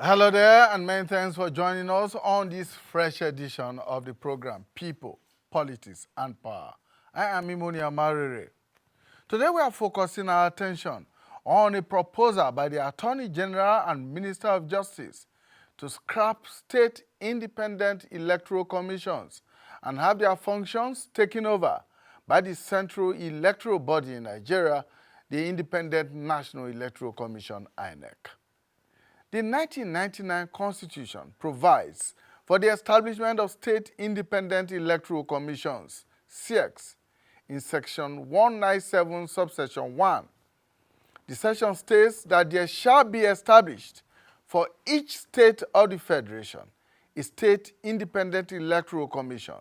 Hello there, and many thanks for joining us on this fresh edition of the program, People, Politics, and Power. I am Imonia Marere. Today we are focusing our attention on a proposal by the Attorney General and Minister of Justice to scrap State Independent Electoral Commissions and have their functions taken over by the central electoral body in Nigeria, the Independent National Electoral Commission, INEC. The 1999 Constitution provides for the establishment of State Independent Electoral Commissions, Siecs, in Section 197, subsection 1. The section states that there shall be established for each state of the Federation a State Independent Electoral Commission,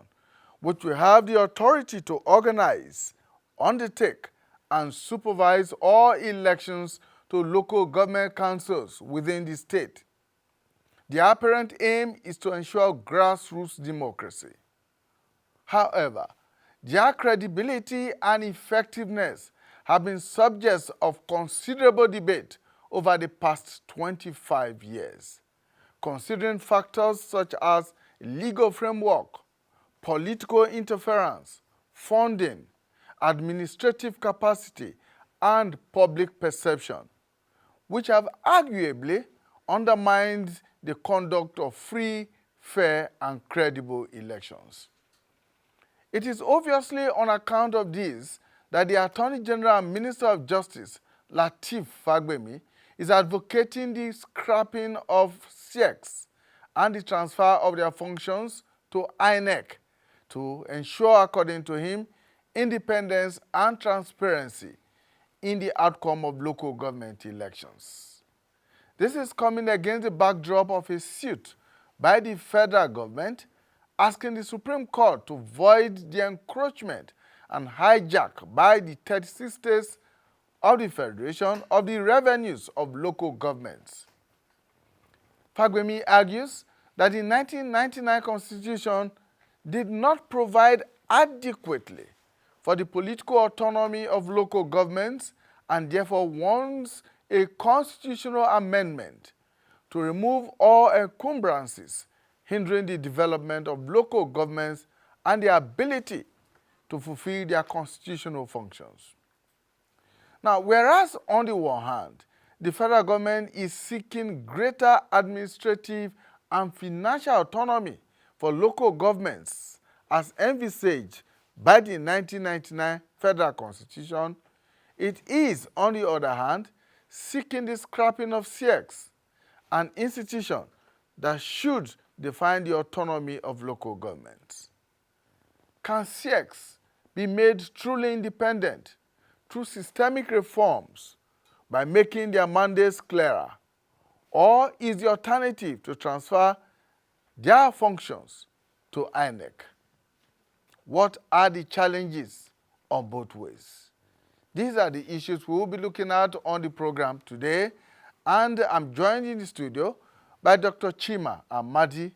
which will have the authority to organize, undertake, and supervise all elections to local government councils within the state. The apparent aim is to ensure grassroots democracy. However, their credibility and effectiveness have been subjects of considerable debate over the past 25 years, considering factors such as legal framework, political interference, funding, administrative capacity, and public perception, which have arguably undermined the conduct of free, fair, and credible elections. It is obviously on account of this that the Attorney General and Minister of Justice, Lateef Fagbemi, is advocating the scrapping of Siecs and the transfer of their functions to INEC to ensure, according to him, independence and transparency in the outcome of local government elections. This is coming against the backdrop of a suit by the federal government asking the Supreme Court to void the encroachment and hijack by the 36 states of the Federation of the revenues of local governments. Fagbemi argues that the 1999 Constitution did not provide adequately for the political autonomy of local governments and therefore wants a constitutional amendment to remove all encumbrances hindering the development of local governments and their ability to fulfill their constitutional functions. Now, whereas on the one hand, the federal government is seeking greater administrative and financial autonomy for local governments as envisaged by the 1999 Federal Constitution, it is, on the other hand, seeking the scrapping of Siecs, an institution that should define the autonomy of local governments. Can Siecs be made truly independent through systemic reforms by making their mandates clearer, or is the alternative to transfer their functions to INEC? What are the challenges on both ways? These are the issues we will be looking at on the program today, and I'm joined in the studio by Dr. Chima Amadi,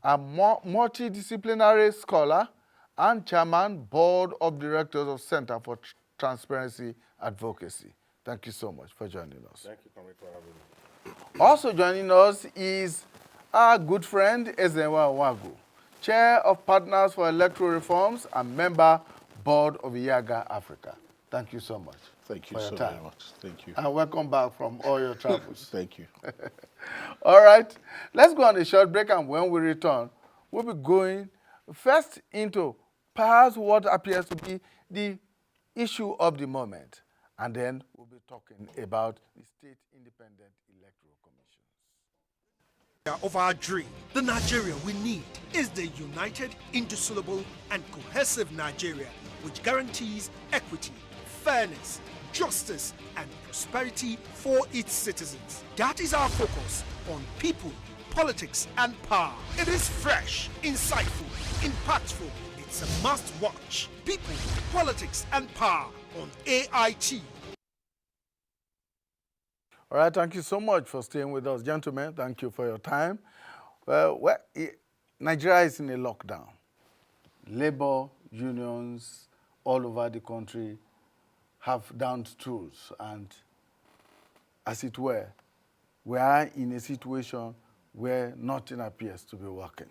a multidisciplinary scholar and chairman, board of directors of Center for Transparency Advocacy. Thank you so much for joining us. Thank you, Comrade, for having me. Also joining us is our good friend, Ezenwa Wagu, Chair of Partners for Electoral Reforms and member, Board of IAGA Africa. Thank you so much. Thank you so very much. Thank you. And welcome back from all your travels. Thank you. All right, let's go on a short break, and when we return, we'll be going first into perhaps what appears to be the issue of the moment, and then we'll be talking about the State Independent Electoral Commissions. Of our dream, the Nigeria we need is the united, indissoluble, and cohesive Nigeria, which guarantees equity, fairness, justice, and prosperity for its citizens. That is our focus on people, politics, and power. It is fresh, insightful, impactful. It's a must-watch. People, politics, and power on AIT. All right, thank you so much for staying with us. Gentlemen, thank you for your time. Well, Nigeria is in a lockdown. Labor unions all over the country have downed tools, and as it were, we are in a situation where nothing appears to be working.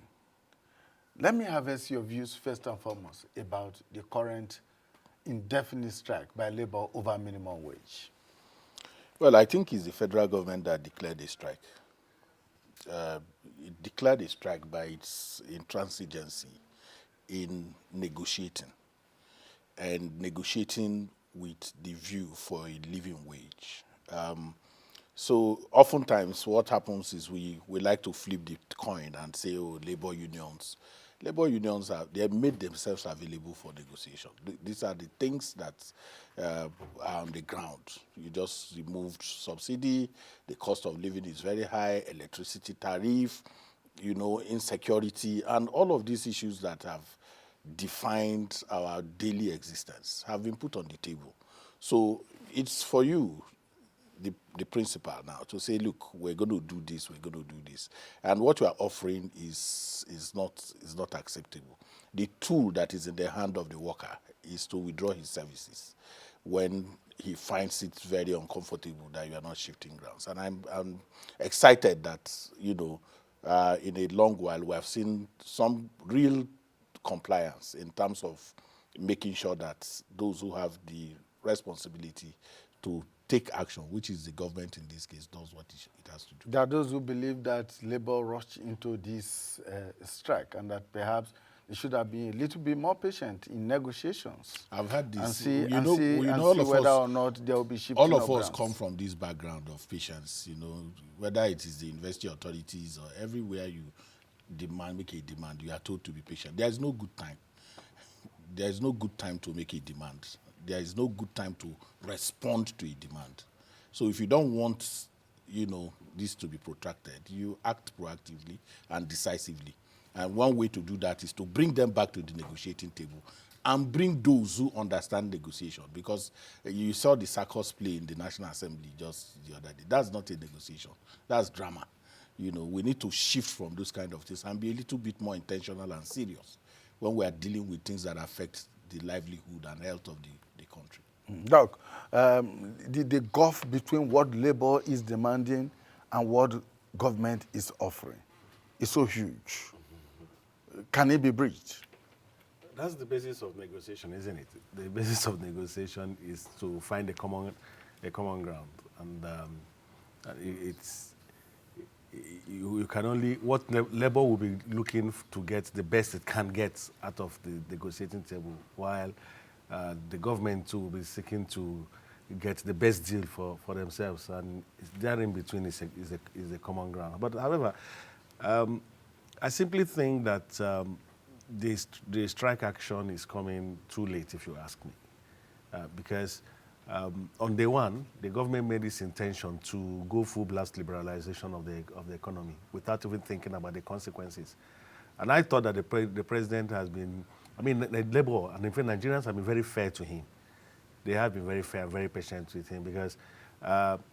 Let me harvest your views first and foremost about the current indefinite strike by labor over minimum wage. Well, I think it's the federal government that declared a strike. It declared a strike by its intransigency in negotiating and negotiating with the view for a living wage. So oftentimes what happens is we like to flip the coin and say, oh, labor unions. Labor unions, they have made themselves available for negotiation. These are the things that are on the ground. You just removed subsidy, the cost of living is very high, electricity tariff, insecurity, and all of these issues that have defined our daily existence have been put on the table. So it's for you, the principal now, to say, look, we're going to do this, we're going to do this. And what you are offering is not acceptable. The tool that is in the hand of the worker is to withdraw his services when he finds it very uncomfortable that you are not shifting grounds. And I'm excited that, in a long while, we have seen some real compliance in terms of making sure that those who have the responsibility to take action, which is the government in this case, does what it has to do. There are those who believe that labor rushed into this strike and that perhaps they should have been a little bit more patient in negotiations. I've had this. And see all of whether us, or not there will be shifting all of grounds. us come from this background of patience, whether it is the university authorities or everywhere you make a demand, you are told to be patient. There is no good time. There is no good time to make a demand. There is no good time to respond to a demand. So if you don't want, this to be protracted, you act proactively and decisively. And one way to do that is to bring them back to the negotiating table and bring those who understand negotiation. Because you saw the circus play in the National Assembly just the other day. That's not a negotiation. That's drama. We need to shift from those kind of things and be a little bit more intentional and serious when we are dealing with things that affect the livelihood and health of the country. Doc, the gulf between what labor is demanding and what government is offering is so huge. Can it be bridged? That's the basis of negotiation, isn't it? The basis of negotiation is to find a common ground, and you can only labor will be looking to get the best it can get out of the negotiating table, while the government too will be seeking to get the best deal for themselves, and there in between is a common ground. But however, I simply think that the strike action is coming too late, if you ask me, because on day one, the government made its intention to go full blast liberalization of the economy without even thinking about the consequences. And I thought that the president has been, the labor and in fact Nigerians have been very fair to him. They have been very fair, very patient with him, because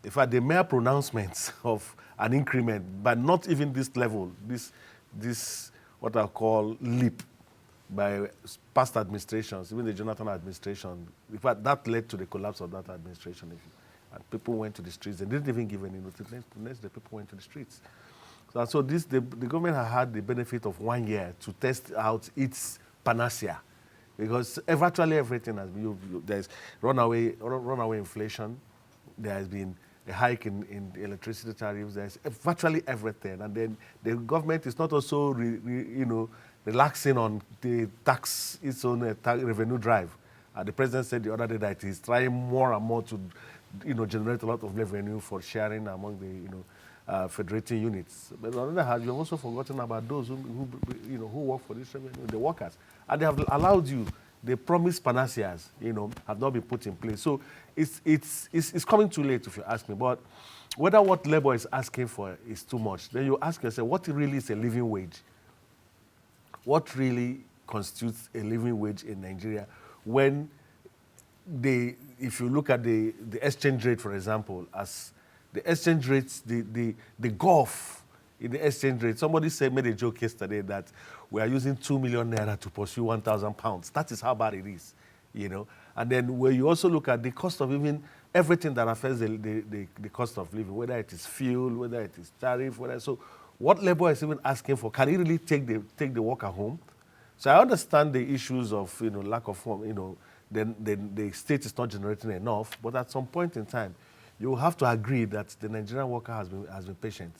in fact the mere pronouncements of an increment, but not even this level, this what I call leap by past administrations, even the Jonathan administration, in fact, that led to the collapse of that administration. And people went to the streets. They didn't even give any notice. Next day, people went to the streets. So the government had the benefit of 1 year to test out its panacea, because virtually everything has been, there's runaway inflation, there has been a hike in the electricity tariffs, there's virtually everything. And then the government is not also, relaxing on the its own revenue drive. The president said the other day that he's trying more and more to, generate a lot of revenue for sharing among the, federating units. But on the other hand, you've also forgotten about those who work for this revenue, the workers. And they have allowed you, the promised panaceas, have not been put in place. So it's coming too late, if you ask me. But whether what labor is asking for is too much, then you ask yourself, what really is a living wage? What really constitutes a living wage in Nigeria when if you look at the exchange rate, for example, as the exchange rates, the gulf in the exchange rate, somebody made a joke yesterday that we are using 2 million naira to pursue 1,000 pounds. That is how bad it is, And then where you also look at the cost of even everything that affects the cost of living, whether it is fuel, whether it is tariff, so what labor is even asking for. Can he really take the worker home? So I understand the issues of lack of the state is not generating enough, but at some point in time, you will have to agree that the Nigerian worker has been patient.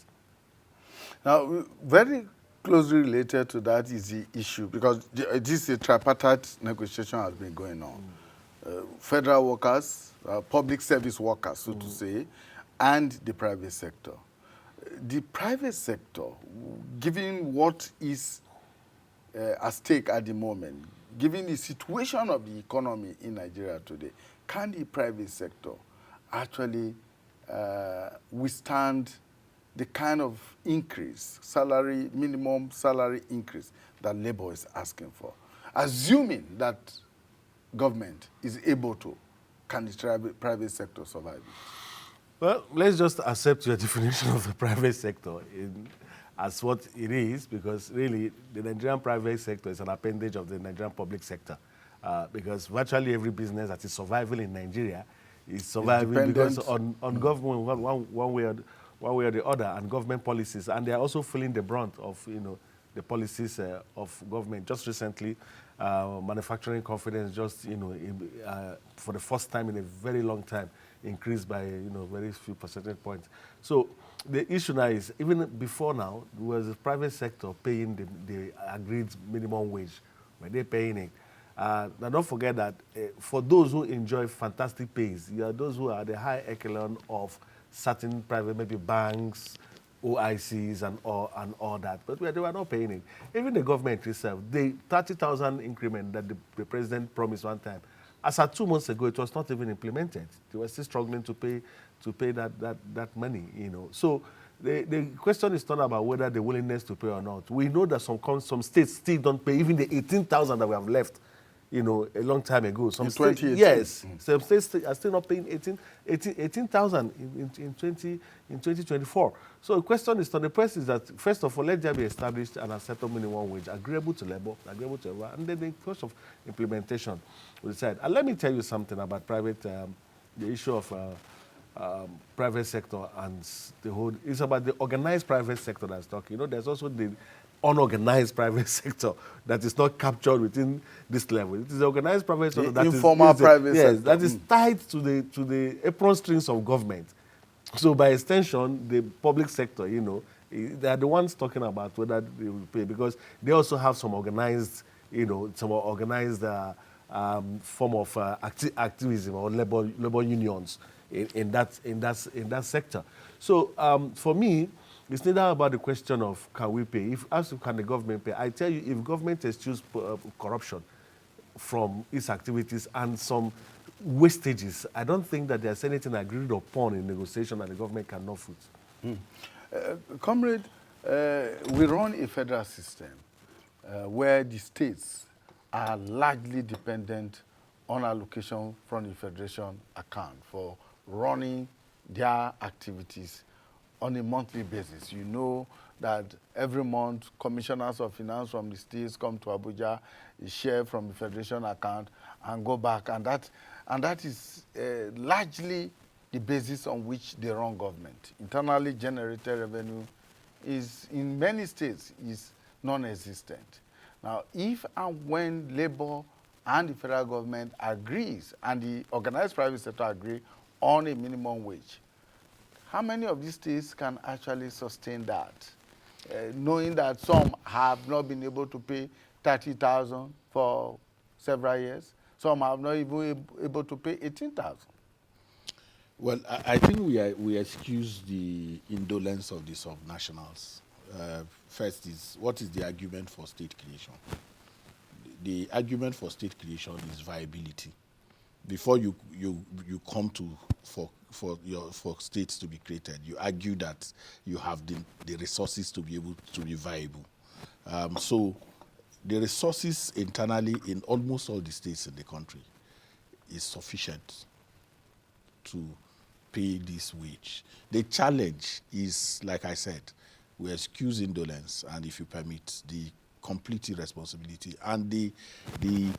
Now, very closely related to that is the issue, because this tripartite negotiation has been going on. Federal workers, public service workers, so to say, and the private sector. The private sector, given what is at stake at the moment, given the situation of the economy in Nigeria today, can the private sector actually withstand the kind of increase, minimum salary increase that labor is asking for? Assuming that government is able to, can the private sector survive it? Well, let's just accept your definition of the private sector as what it is, because really the Nigerian private sector is an appendage of the Nigerian public sector, because virtually every business that is surviving in Nigeria is surviving because on government one way or the other, and government policies, and they are also feeling the brunt of the policies of government. Just recently, manufacturing confidence just for the first time in a very long time increased by very few percentage points. So the issue now is, even before now, was the private sector paying the agreed minimum wage. Were they paying it? Now don't forget that for those who enjoy fantastic pays, you are those who are the high echelon of certain private, maybe banks, OICs and all that, but they were not paying it. Even the government itself, the 30,000 increment that the president promised one time, as of 2 months ago, it was not even implemented. They were still struggling to pay that money, So the question is not about whether the willingness to pay or not. We know that some states still don't pay even the 18,000 that we have left, a long time ago. Some states, yes, some states are still not paying 18,000 in 2024. So the question is not, the press is that, first of all, let there be established an acceptable minimum wage, agreeable to labor, agreeable to everyone, and then the question of implementation will decide. And let me tell you something about the issue of private sector and it's about the organized private sector that's talking. There's also the unorganized private sector that is not captured within this level. It is the organized private sector that informal private sector. Yes, that is tied to the apron strings of government. So by extension, the public sector, they are the ones talking about whether they will pay, because they also have some organized, form of activism or labor unions in that sector. So for me, it's neither about the question of can we pay. Can the government pay? I tell you, if government eschews corruption from its activities and some wastages, I don't think that there's anything agreed upon in negotiation that the government cannot foot. Comrade, we run a federal system where the states are largely dependent on allocation from the federation account for running their activities on a monthly basis. You know that every month, commissioners of finance from the states come to Abuja, share from the federation account, and go back. And that is largely the basis on which they run government. Internally generated revenue is, in many states, is non-existent. Now, if and when labor and the federal government agrees, and the organized private sector agree on a minimum wage, how many of these states can actually sustain that? Knowing that some have not been able to pay 30,000 for several years, some have not even able to pay 18,000. Well, I think we excuse the indolence of the subnationals. First is, what is the argument for state creation? The argument for state creation is viability. Before you come for states to be created, you argue that you have the resources to be able to be viable. So the resources internally in almost all the states in the country is sufficient to pay this wage. The challenge is, like I said, we excuse indolence, and if you permit, the complete irresponsibility and the in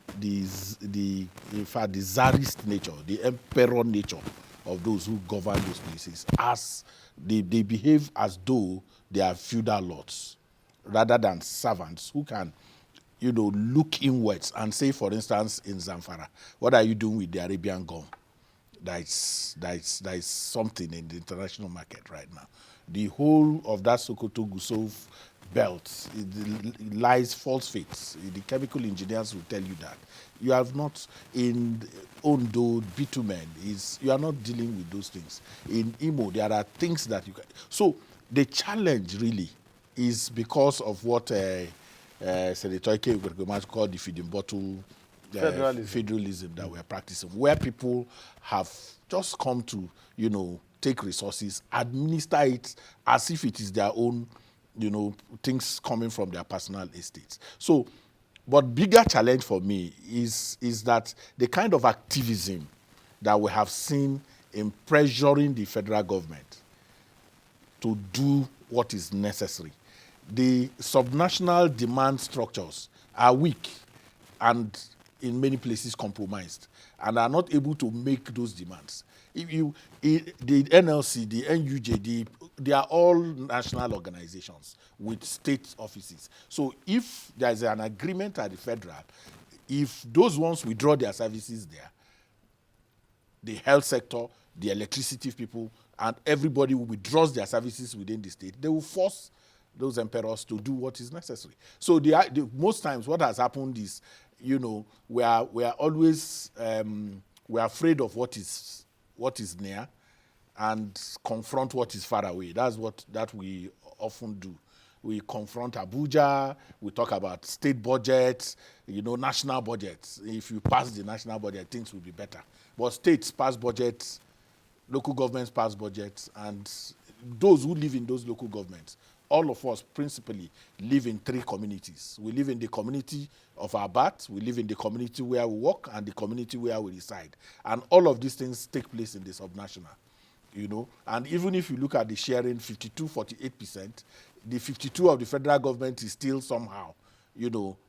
fact the czarist nature, the emperor nature of those who govern those places, as they behave as though they are feudal lords rather than servants who can, look inwards and say, for instance, in Zamfara, what are you doing with the Arabian gum? That is something in the international market right now. The whole of that Sokoto Gusau belt, it lies false faiths. The chemical engineers will tell you that. You have not, in Ondo, bitumen, you are not dealing with those things. In Imo, there are things that you can. So the challenge really is because of what Senator Ike called the feeding bottle federalism that we're practicing, where people have just come to, take resources, administer it as if it is their own, things coming from their personal estates. So, but bigger challenge for me is that the kind of activism that we have seen in pressuring the federal government to do what is necessary. The subnational demand structures are weak and in many places compromised and are not able to make those demands. The NLC, the NUJ, they are all national organizations with state offices. So if there is an agreement at the federal, if those ones withdraw their services there, the health sector, the electricity people, and everybody who withdraws their services within the state, they will force those emperors to do what is necessary. So most times what has happened is, we are always we're afraid of what is near and confront what is far away. That's what we often do. We confront Abuja, we talk about state budgets, national budgets. If you pass the national budget, things will be better. But states pass budgets, local governments pass budgets, and those who live in those local governments, all of us principally live in three communities. We live in the community of our birth, we live in the community where we work, and the community where we reside. And all of these things take place in the subnational, And even if you look at the sharing, 52-48%, the 52 of the federal government is still somehow,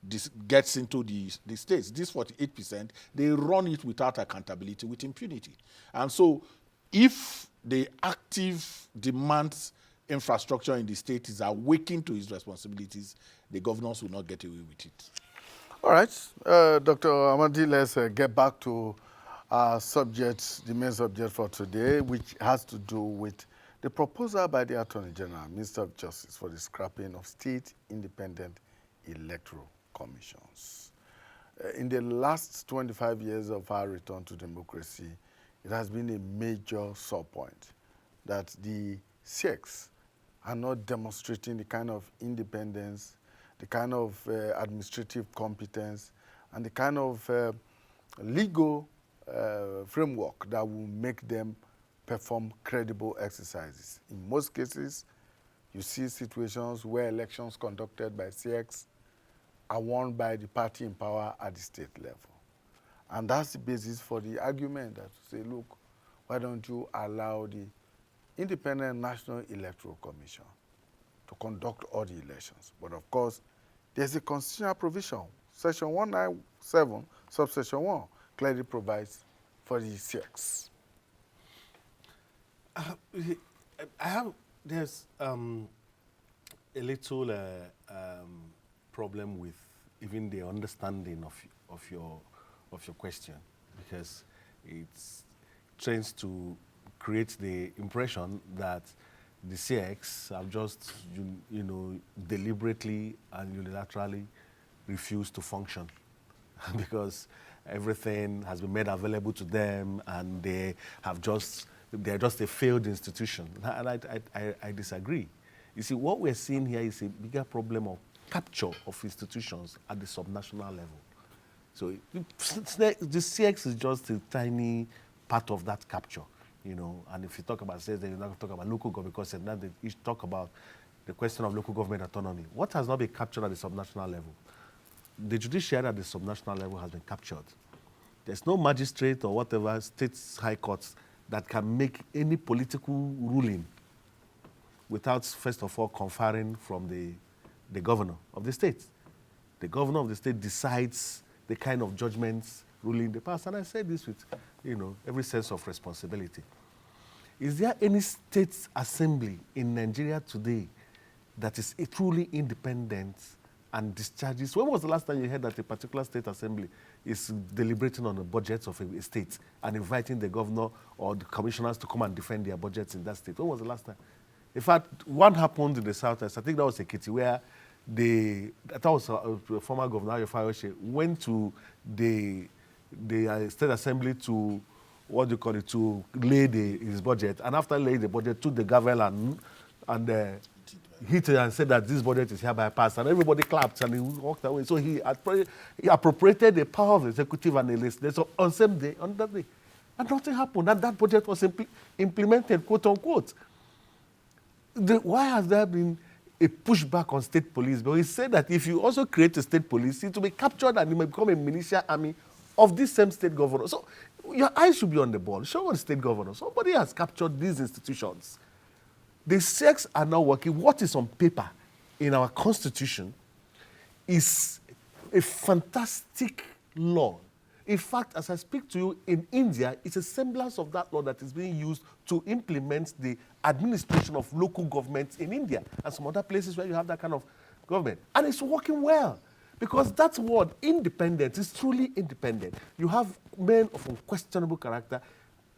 this gets into the states. This 48%, they run it without accountability, with impunity. And so if the active demands infrastructure in the state is awakened to its responsibilities, the governors will not get away with it. All right, Dr. Amadi, let's get back to our subject, the main subject for today, which has to do with the proposal by the Attorney General, Minister of Justice, for the scrapping of State Independent Electoral Commissions. In the last 25 years of our return to democracy, it has been a major sore point that the Siecs are not demonstrating the kind of independence, the kind of administrative competence, and the kind of legal framework that will make them perform credible exercises. In most cases, you see situations where elections conducted by Siecs are won by the party in power at the state level. And that's the basis for the argument that say, look, why don't you allow the Independent National Electoral Commission to conduct all the elections? But of course, there's a constitutional provision. Section 197, subsection 1, clearly provides for the Siecs. There's a little problem with even the understanding of your question, because it tends to create the impression that the Siecs have just, deliberately and unilaterally refused to function because everything has been made available to them and they're just a failed institution. And I disagree. You see, what we're seeing here is a bigger problem of capture of institutions at the subnational level. So the Siecs is just a tiny part of that capture, And if you talk about Siecs, then you're not going to talk about local government, because now you talk about the question of local government autonomy. What has not been captured at the subnational level? The judiciary at the subnational level has been captured. There's no magistrate or whatever, state high courts, that can make any political ruling without, first of all, conferring from the governor of the state. The governor of the state decides the kind of judgments ruling the past. And I say this with, every sense of responsibility. Is there any state assembly in Nigeria today that is truly independent and discharges? When was the last time you heard that a particular state assembly is deliberating on the budgets of a state and inviting the governor or the commissioners to come and defend their budgets in that state? When was the last time? In fact, one happened in the Southwest. I think that was Ekiti, where I thought it was former governor Fayose went to the state assembly to, what do you call it, to lay his budget, and after laying the budget, took the gavel and hit it and said that this budget is hereby passed, and everybody clapped and he walked away. So he appropriated the power of the executive and the legislature on same day, on that day, and nothing happened. And that budget was implemented, quote unquote. Why has there been a pushback on state police? But he said that if you also create a state police, it will be captured and it may become a militia army of this same state governor. So your eyes should be on the ball. Show what state governor. Somebody has captured these institutions. The Siecs are now working. What is on paper in our constitution is a fantastic law. In fact, as I speak to you, in India, it's a semblance of that law that is being used to implement the administration of local governments in India and some other places where you have that kind of government. And it's working well because that word, independent, is truly independent. You have men of unquestionable character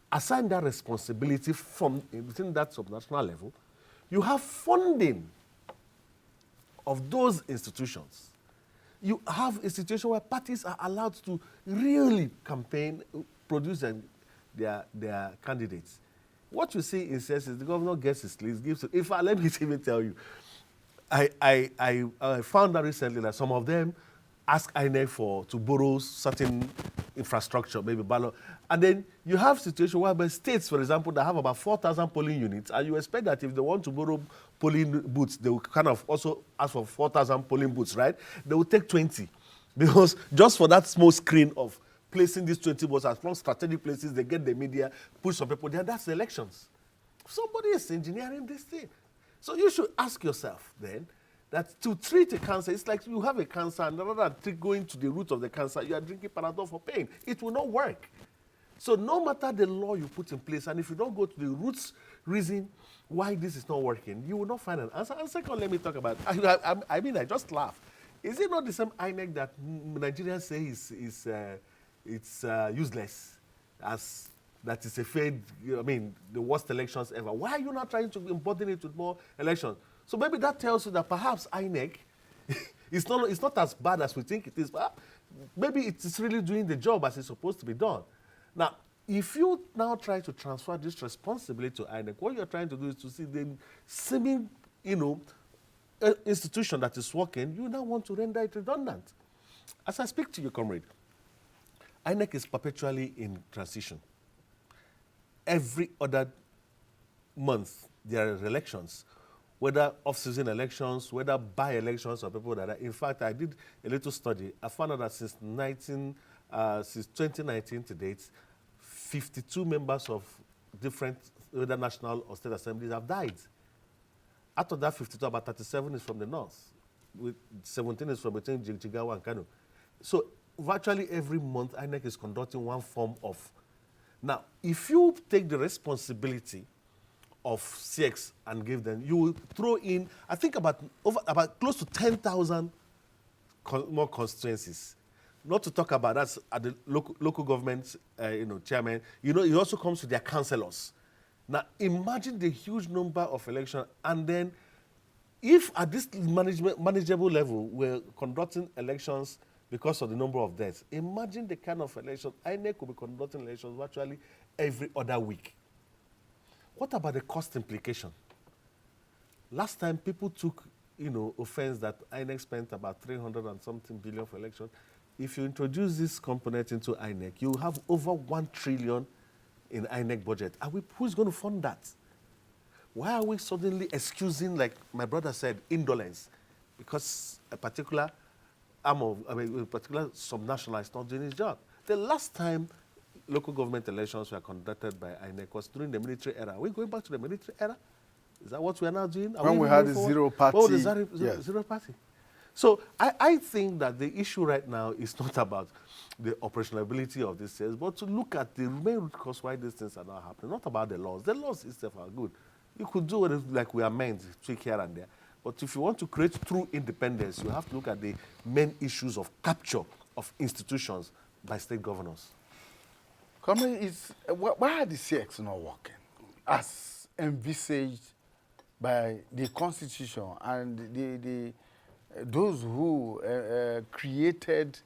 assign that responsibility from within that subnational level. You have funding of those institutions. You have a situation where parties are allowed to really campaign, produce their candidates. What you see in Siecs is the governor gets his list, gives it. In fact, let me even tell you, I found out recently that some of them ask INEC to borrow certain infrastructure, maybe ballot. And then you have situations where states, for example, that have about 4,000 polling units, and you expect that if they want to borrow polling booths, they will kind of also ask for 4,000 polling booths, right? They will take 20. Because just for that small screen of placing these 20 votes as from strategic places, they get the media, push some people there, that's the elections. Somebody is engineering this thing. So you should ask yourself then, that to treat a cancer, it's like you have a cancer and rather than going to the root of the cancer, you are drinking Panadol for pain. It will not work. So no matter the law you put in place, and if you don't go to the roots reason why this is not working, you will not find an answer. And second, let me talk about, I mean, I just laugh. Is it not the same INEC that Nigerians say it's useless, as that is a failed, I mean, the worst elections ever? Why are you not trying to embody it with more elections? So maybe that tells you that perhaps INEC it's not as bad as we think it is, but maybe it's really doing the job as it's supposed to be done. Now, if you now try to transfer this responsibility to INEC, what you're trying to do is to see the seeming, institution that is working, you now want to render it redundant. As I speak to you, comrade, INEC is perpetually in transition. Every other month, there are elections, whether off-season elections, whether by-elections or people that are. In fact, I did a little study. I found out that since 2019 to date, 52 members of different, whether national or state assemblies have died. Out of that 52, about 37 is from the north, with 17 is from between Jigawa and Kano. So virtually every month, INEC is conducting one form of. Now, if you take the responsibility of Siecs and give them, you will throw in, I think about close to 10,000 more constituencies. Not to talk about that at the local government, chairman. It also comes to their councillors. Now, imagine the huge number of elections, and then if at this manageable level we're conducting elections because of the number of deaths, imagine the kind of elections. INEC will be conducting elections virtually every other week. What about the cost implication? Last time people took, offense that INEC spent about 300 and something billion for elections. If you introduce this component into INEC, you have over 1 trillion in INEC budget. Who's going to fund that? Why are we suddenly excusing, like my brother said, indolence? Because a particular a particular subnational is not doing his job. The last time local government elections were conducted by INEC was during the military era. Are we going back to the military era? Is that what we are now doing? When we had the zero party. What was the zero party? So I think that the issue right now is not about the operationality of these things, but to look at the main root cause why these things are not happening, not about the laws. The laws itself are good. You could do it like we are meant, tweak here and there. But if you want to create true independence, you have to look at the main issues of capture of institutions by state governors. Why are the Siecs not working as envisaged by the Constitution and those who created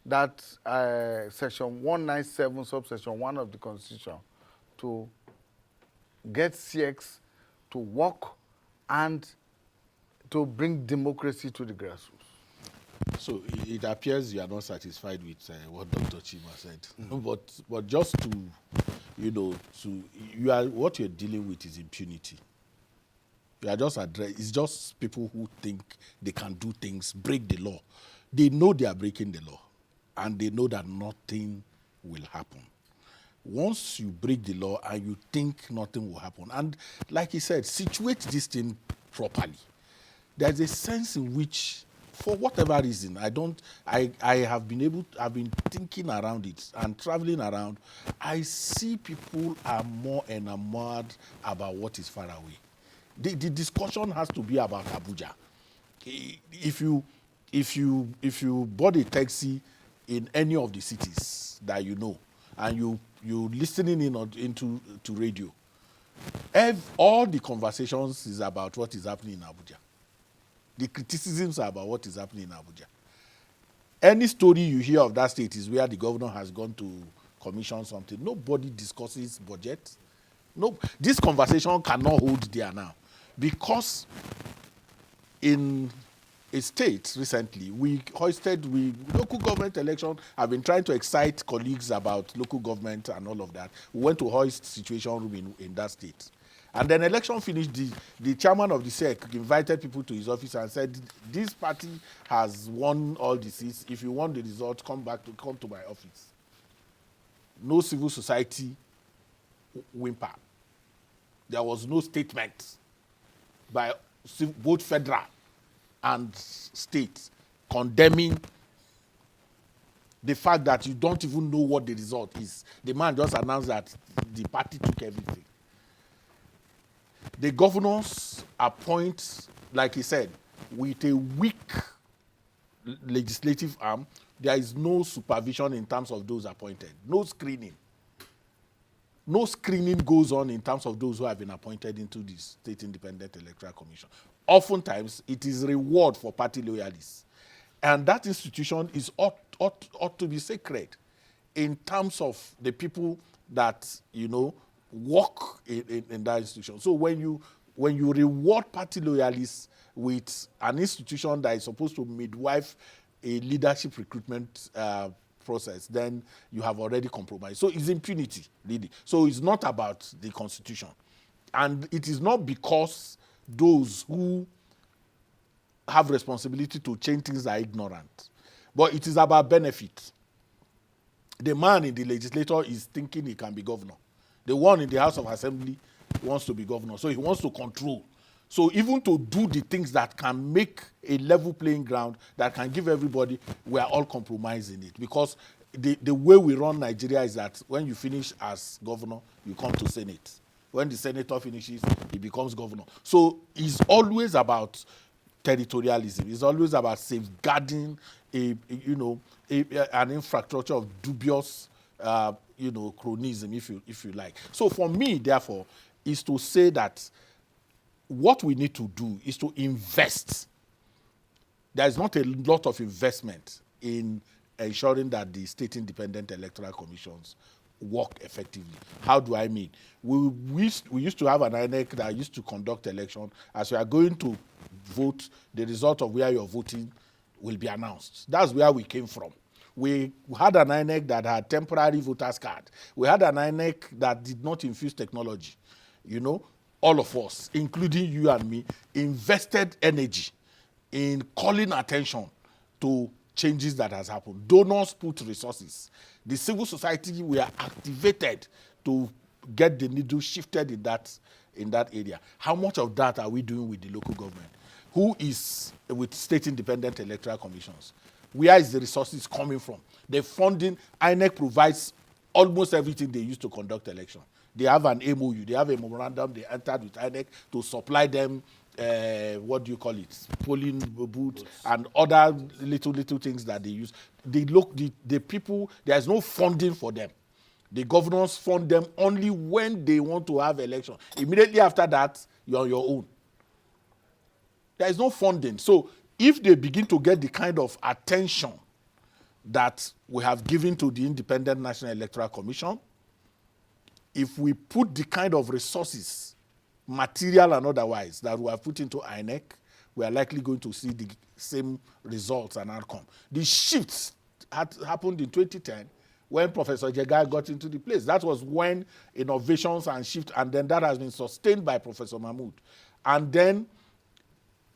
that Section 197, subsection 1 of the Constitution to get Siecs to work and to bring democracy to the grassroots? So it appears you are not satisfied with what Dr. Chima said. But just to, what you're dealing with is impunity. You are just it's just people who think they can do things, break the law. They know they are breaking the law, and they know that nothing will happen. Once you break the law and you think nothing will happen, and like he said, situate this thing properly. There's a sense in which, for whatever reason, I've been thinking around it and traveling around. I see people are more enamored about what is far away. The discussion has to be about Abuja. If you board a taxi in any of the cities that you know, and you listening into radio, all the conversations is about what is happening in Abuja. The criticisms are about what is happening in Abuja. Any story you hear of that state is where the governor has gone to commission something. Nobody discusses budget. No, this conversation cannot hold there now, because in a state recently, local government election. I've been trying to excite colleagues about local government and all of that. We went to hoist situation room in that state. And then election finished, the chairman of the SEC invited people to his office and said, this party has won all the seats. If you want the result, come to my office. No civil society whimper. There was no statement by both federal and state condemning the fact that you don't even know what the result is. The man just announced that the party took everything. The governors appoint, like he said, with a weak legislative arm. There is no supervision in terms of those appointed. No screening. No screening goes on in terms of those who have been appointed into the State Independent Electoral Commission. Oftentimes, it is reward for party loyalists. And that institution ought to be sacred in terms of the people that, work in that institution. So when you reward party loyalists with an institution that is supposed to midwife a leadership recruitment process, then you have already compromised. So it's impunity, really. So it's not about the Constitution. And it is not because those who have responsibility to change things are ignorant, but it is about benefit. The man in the legislature is thinking he can be governor. The one in the House of Assembly wants to be governor, so he wants to control. So even to do the things that can make a level playing ground, that can give everybody, we are all compromising it. Because the way we run Nigeria is that when you finish as governor, you come to Senate. When the senator finishes, he becomes governor. So it's always about territorialism. It's always about safeguarding an infrastructure of dubious chronism, if you like. So for me, therefore, is to say that what we need to do is to invest. There is not a lot of investment in ensuring that the State Independent Electoral Commissions work effectively. How do I mean? We used to have an INEC that used to conduct election. As we are going to vote, the result of where you're voting will be announced. That's where we came from. We had an INEC that had temporary voters card. We had an INEC that did not infuse technology. All of us, including you and me, invested energy in calling attention to changes that has happened. Donors put resources. The civil society were activated to get the needle shifted in that area. How much of that are we doing with the local government? who is with State Independent Electoral Commissions. Where is the resources coming from? The funding, INEC provides almost everything they use to conduct election. They have an MOU, they have a memorandum they entered with INEC to supply them, what do you call it, polling booths and other little things that they use. The people, there's no funding for them. The governors fund them only when they want to have election. Immediately after that, you're on your own. There is no funding. So if they begin to get the kind of attention that we have given to the Independent National Electoral Commission, if we put the kind of resources, material and otherwise, that we have put into INEC, we are likely going to see the same results and outcome. The shifts happened in 2010 when Professor Jega got into the place. That was when innovations and shift, and then that has been sustained by Professor Mahmoud. And then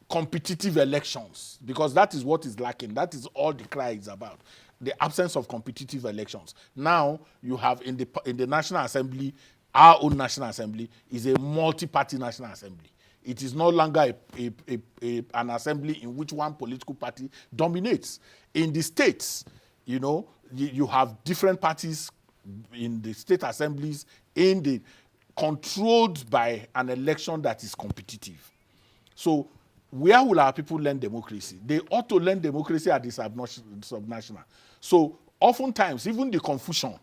competitive elections, because that is what is lacking. That is all the cry is about. The absence of competitive elections. Now you have in the National Assembly, our own National Assembly is a multi-party National Assembly. It is no longer an assembly in which one political party dominates. In the states, you have different parties in the state assemblies controlled by an election that is competitive. So where will our people learn democracy? They ought to learn democracy at the subnational. So oftentimes, even the confusion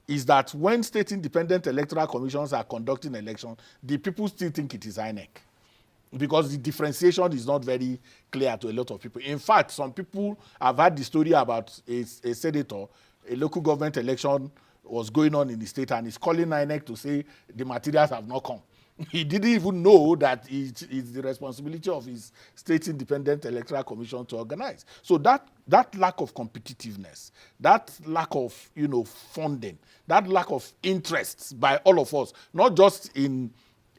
is that when State Independent Electoral Commissions are conducting elections, the people still think it is INEC, because the differentiation is not very clear to a lot of people. In fact, some people have heard the story about a senator, a local government election was going on in the state, and he's calling INEC to say the materials have not come. He didn't even know that it's the responsibility of his State Independent Electoral Commission to organize. So that lack of competitiveness, that lack of funding, that lack of interest by all of us, not just in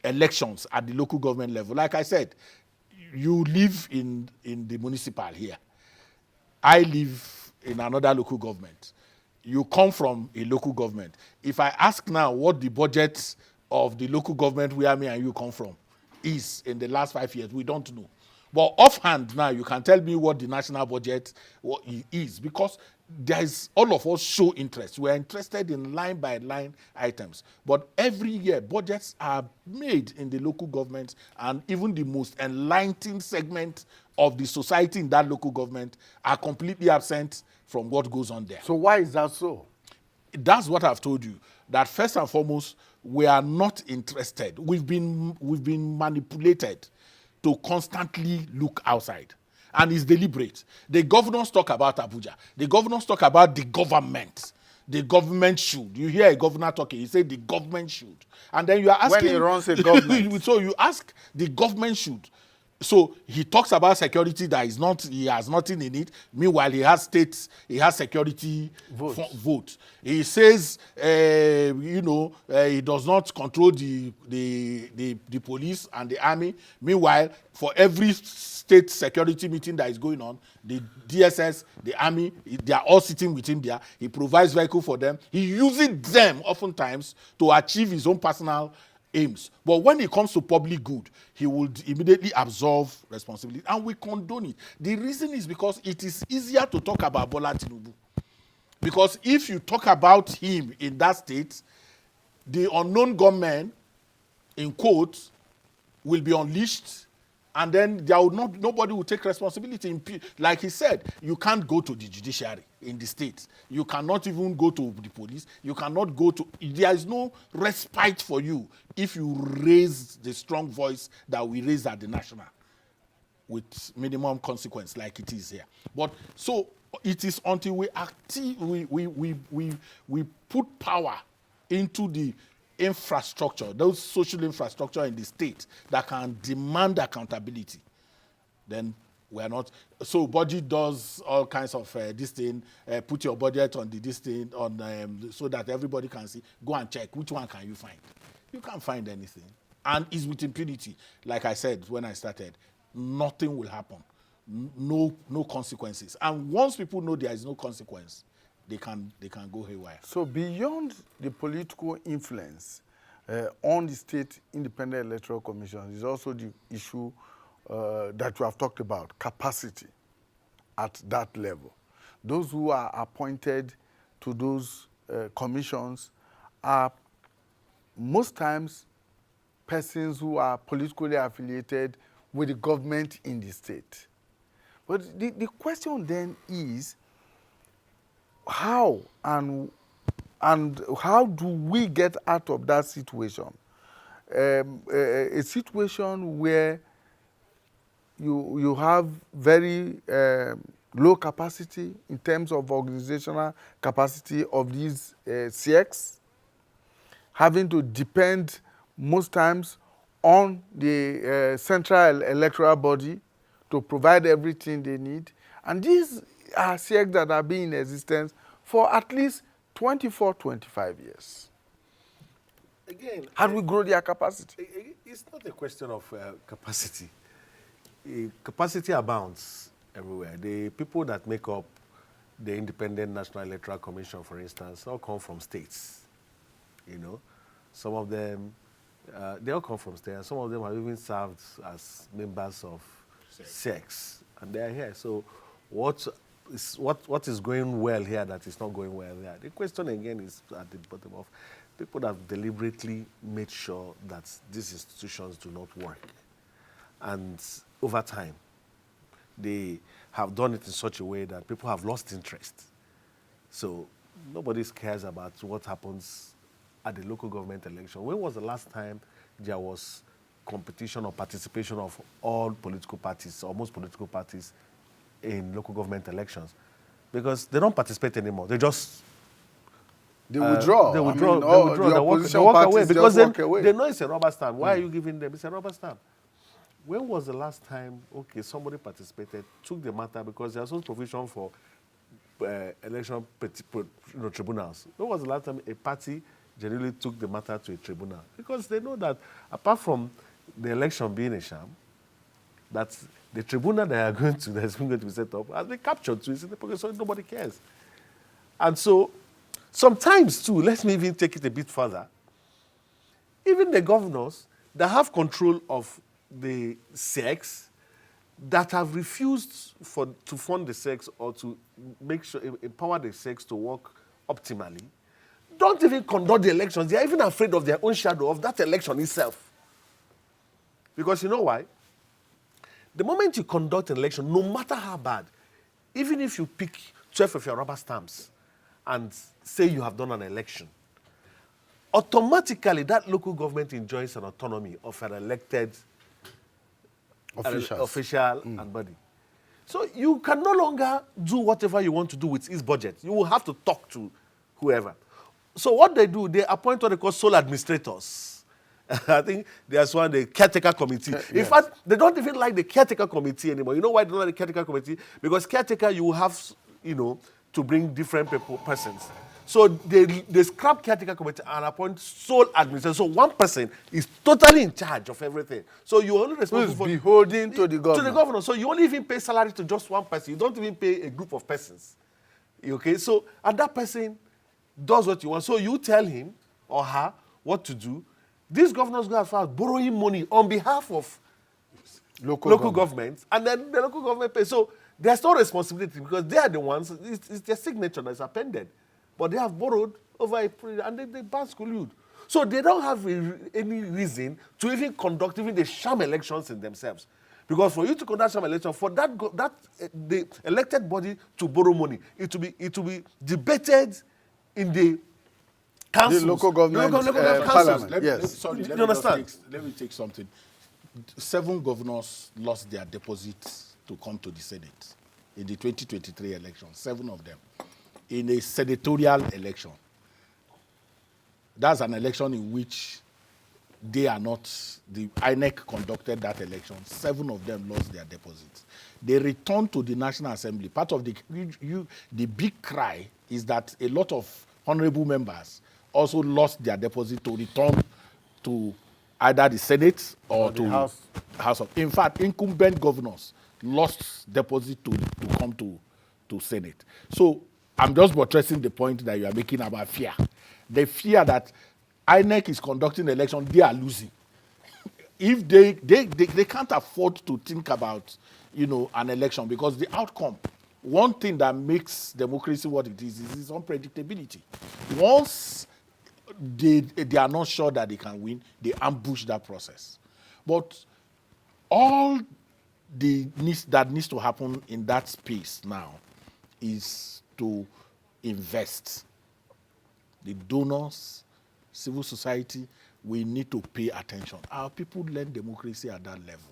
elections at the local government level. Like I said, you live in the municipal here. I live in another local government. You come from a local government. If I ask now what the budget of the local government where me and you come from is in the last 5 years, we don't know. But offhand now, you can tell me what the national budget is, because there's all of us show interest. We're interested in line by line items. But every year, budgets are made in the local government, and even the most enlightened segment of the society in that local government are completely absent from what goes on there. So why is that so? That's what I've told you. That first and foremost, we are not interested. We've been manipulated to constantly look outside. And it's deliberate. The governors talk about Abuja. The governors talk about the government. The government should. You hear a governor talking, he say the government should. And then you are asking... When he runs a government. So you ask, the government should. So he talks about security that is not, he has nothing in it. Meanwhile, he has security vote. He says, he does not control the police and the army. Meanwhile, for every state security meeting that is going on, the DSS, the army, they are all sitting with him there. He provides vehicle for them. He uses them oftentimes to achieve his own personal aims. But when it comes to public good, he would immediately absolve responsibility, and we condone it. The reason is because it is easier to talk about Bola Tinubu. Because if you talk about him in that state, the unknown gunmen, in quotes, will be unleashed, and then nobody will take responsibility. Like he said, you can't go to the judiciary in the state. You cannot even go to the police. You cannot go to... There is no respite for you if you raise the strong voice that we raise at the national with minimum consequence like it is here. But so it is until we put power into the infrastructure, those social infrastructure in the state that can demand accountability, then we are not. So budget does all kinds of this thing, put your budget on this thing, so that everybody can see. Go and check. Which one can you find? You can't find anything. And it's with impunity. Like I said when I started, nothing will happen. No consequences. And once people know there is no consequence, they can go haywire. So beyond the political influence on the State Independent Electoral Commission is also the issue that you have talked about, capacity at that level. Those who are appointed to those commissions are most times persons who are politically affiliated with the government in the state. But the question then is, how and how do we get out of that situation? A situation where you have very low capacity in terms of organizational capacity of these Siecs, having to depend most times on the central electoral body to provide everything they need. And these are Siecs that have been in existence for at least 24, 25 years. Again, how do we grow their capacity? It's not a question of capacity. Capacity abounds everywhere. The people that make up the Independent National Electoral Commission, for instance, all come from states. You know, some of them, they all come from states. Some of them have even served as members of Siecs, and they are here. So, what is going well here that is not going well there? The question again is at the bottom of people that have deliberately made sure that these institutions do not work, and over time, they have done it in such a way that people have lost interest. So nobody cares about what happens at the local government election. When was the last time there was competition or participation of all political parties, or most political parties, in local government elections? Because they don't participate anymore. They just withdraw. They withdraw. The They walk away because walk away. they know it's a rubber stamp. Why are you giving them? It's a rubber stamp. When was the last time, somebody participated, took the matter, because there's no provision for election tribunals. When was the last time a party generally took the matter to a tribunal? Because they know that apart from the election being a sham, that the tribunal that's going to be set up has been captured too. It's in the pocket, so nobody cares. And so, sometimes too, let me even take it a bit further. Even the governors that have control of the Siecs, that have refused to fund the Siecs or to make sure empower the Siecs to work optimally, don't even conduct the elections. They are even afraid of their own shadow of that election itself. Because you know why? The moment you conduct an election, no matter how bad, even if you pick 12 of your rubber stamps and say you have done an election, automatically that local government enjoys an autonomy of an elected official and body. So you can no longer do whatever you want to do with its budget. You will have to talk to whoever. So what they do, they appoint what they call sole administrators. I think there's one, the caretaker committee. In fact, they don't even like the caretaker committee anymore. You know why they don't like the caretaker committee? Because caretaker, you will have, to bring different persons. So they scrap caretaker committee and appoint sole administrator. So one person is totally in charge of everything. So you're only responsible for beholden to the governor. To the governor. So you only even pay salary to just one person. You don't even pay a group of persons. Okay? So, and that person does what you want. So you tell him or her what to do. These governors go as far as borrowing money on behalf of local governments, and then the local government pays. So there's no responsibility because they are the ones, it's their signature that's appended. But they have borrowed over a period, and they pass collude. So they don't have any reason to even conduct even the sham elections in themselves. Because for you to conduct sham elections, for the elected body to borrow money, it will be debated in the councils. The local government, parliament. Let me take something. 7 governors lost their deposits to come to the Senate in the 2023 election. 7 of them. In a senatorial election. That's an election in which they are not, the INEC conducted that election. 7 of them lost their deposits. They returned to the National Assembly. Part of the big cry is that a lot of honorable members also lost their deposit to return to either the Senate or to House of. In fact, incumbent governors lost deposit to come to Senate. So I'm just buttressing the point that you are making about fear. The fear that INEC is conducting the election, they are losing. if they can't afford to think about, an election, because the outcome, one thing that makes democracy what it is its unpredictability. Once they are not sure that they can win, they ambush that process. But all that needs to happen in that space now is to invest. The donors, civil society, we need to pay attention. Our people learn democracy at that level.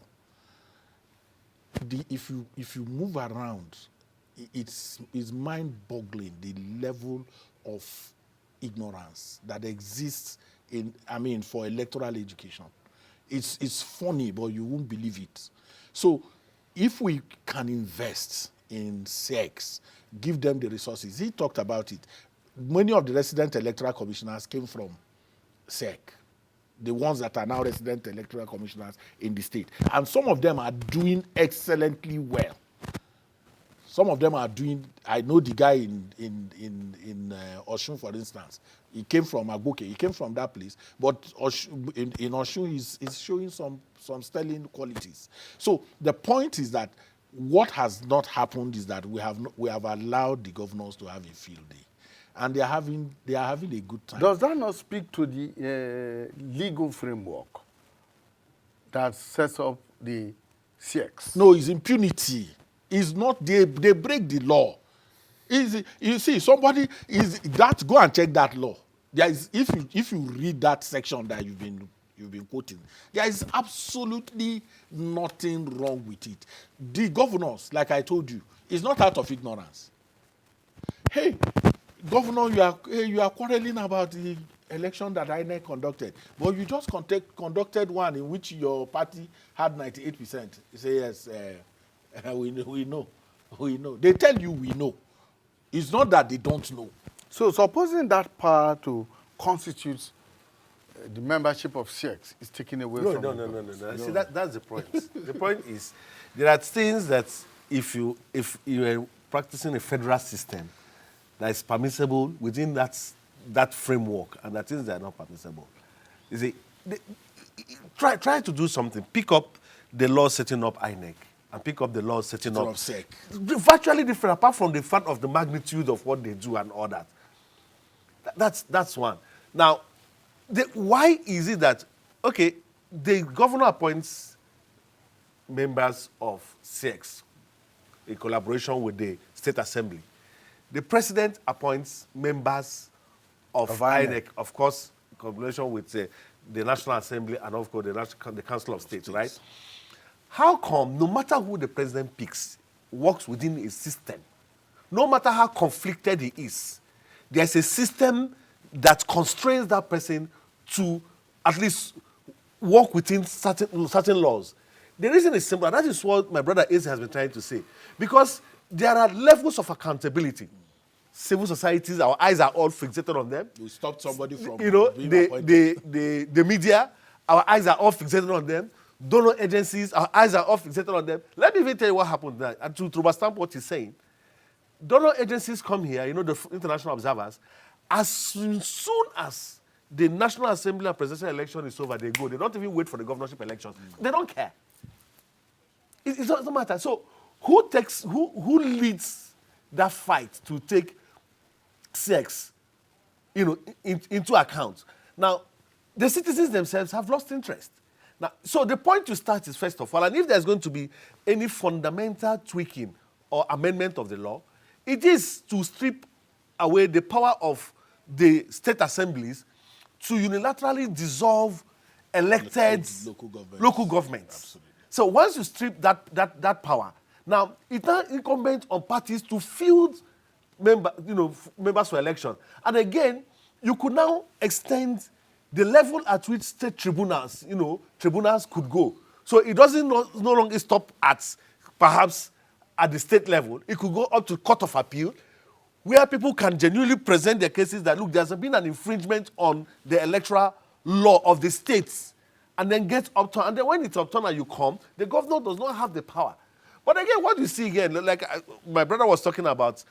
If you move around, it's mind-boggling the level of ignorance that exists for electoral education. It's funny, but you won't believe it. So if we can invest in Siecs, give them the resources. He talked about it. Many of the resident electoral commissioners came from Siecs, the ones that are now resident electoral commissioners in the state. And some of them are doing excellently well. Some of them are doing, I know the guy in Osun, for instance. He came from Agboke. He came from that place. But in Osun, he's showing some sterling qualities. So the point is that what has not happened is that we have allowed the governors to have a field day. And they are having a good time. Does that not speak to the legal framework that sets up the Siecs? No, it's impunity. It's not, they break the law. You see, somebody go and check that law. There is, if you read that section that you've been quoting, there is absolutely nothing wrong with it. The governors, like I told you, is not out of ignorance. Hey, Governor, you are quarreling about the election that INEC conducted, but you just conducted one in which your party had 98%. You say, yes, we know. They tell you we know. It's not that they don't know. So supposing that power to constitute the membership of Siecs is taken away from No. See, that's the point. The point is there are things that if you are practicing a federal system that is permissible within that framework, and that things that are not permissible. You see, try to do something. Pick up the law setting up INEC and pick up the law setting up Sec. Virtually different, apart from the fact of the magnitude of what they do and all that. That's one. Now, why is it that, okay, the governor appoints members of Siecs in collaboration with the State Assembly. The president appoints members of INEC, of course, in collaboration with the National Assembly and, of course, the Council of States, right? How come, no matter who the president picks, works within a system, no matter how conflicted he is, there's a system that constrains that person to at least work within certain laws? The reason is simple, and that is what my brother Eze has been trying to say. Because there are levels of accountability. Civil societies, our eyes are all fixated on them. We stopped somebody from being appointed. The media, our eyes are all fixated on them. Donor agencies, our eyes are all fixated on them. Let me even tell you what happened there. And to stamp what he's saying, donor agencies come here, the international observers, as soon as the National Assembly and presidential election is over, they go. They don't even wait for the governorship elections. They don't care. It doesn't matter. So who leads that fight to take Siecs, into account? Now, the citizens themselves have lost interest. Now, so the point to start is, first of all, and if there's going to be any fundamental tweaking or amendment of the law, it is to strip away the power of the state assemblies to unilaterally dissolve elected local governments. Absolutely. So once you strip that power, now it's now incumbent on parties to field members for election. And again, you could now extend the level at which state tribunals could go. So it doesn't no longer stop at perhaps at the state level. It could go up to Court of Appeal, where people can genuinely present their cases that, look, there's been an infringement on the electoral law of the states, and then get upturned. And then when it's upturned and you come, the governor does not have the power. But again, what you see again, like my brother was talking about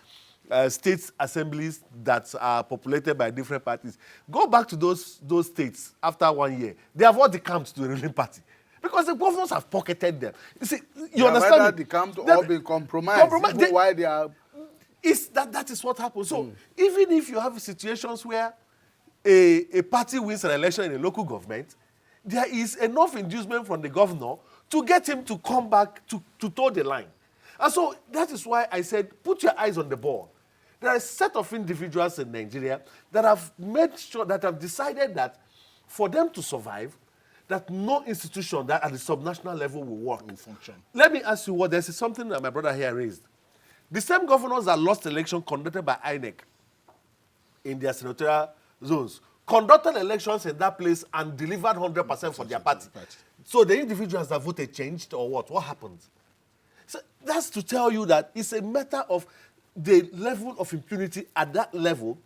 state assemblies that are populated by different parties. Go back to those states after 1 year. They have all decamped to the ruling party. Because the governors have pocketed them. You see, you Yeah, understand? whether me? they come to That- all be compromised, even while they are... That is what happens. So even if you have situations where a party wins an election in a local government, there is enough inducement from the governor to get him to come back to toe the line. And so that is why I said, put your eyes on the ball. There are a set of individuals in Nigeria that have made sure, that have decided that for them to survive, that no institution that at the subnational level will work. Will function. Let me ask you what, there's something that my brother here raised. The same governors that lost election conducted by INEC in their senatorial zones conducted elections in that place and delivered 100% for their party. So the individuals that voted changed or what? What happened? So that's to tell you that it's a matter of the level of impunity at that level,